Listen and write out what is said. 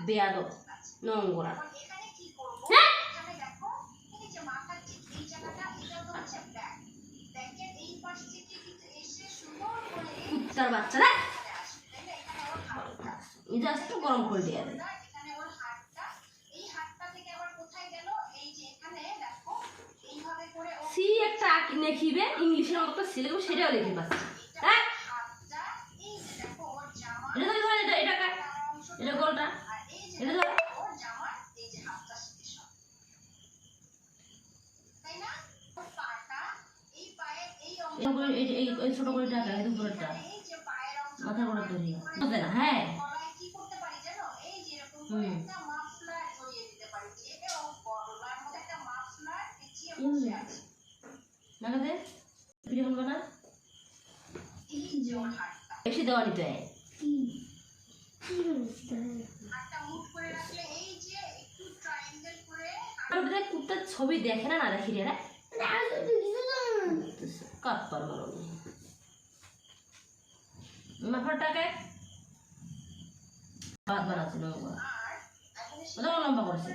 বেয়াদব নোংরা। কুত্তার বাচ্চারা একটু গরম করে দিয়ে দেয়। সি একটা লিখিবে ইংলিশের মতো সি লিখবে, সেটাও লিখে পাচ্ছে। হ্যাঁ এটা গোলটা এটা ধর, এই ছোট করে টাকা এই উপরেরটা মাথা করে তৈরি হবে না। হ্যাঁ লাগাতে ভিডিও করবো না, বেশি দেওয়া নিতে হয়। কুত্তার ছবি দেখে না, না দেখি রে কাপ্পার মারো মাথাটাকে ভাত বানাচ্ছিল লম্বা করেছে।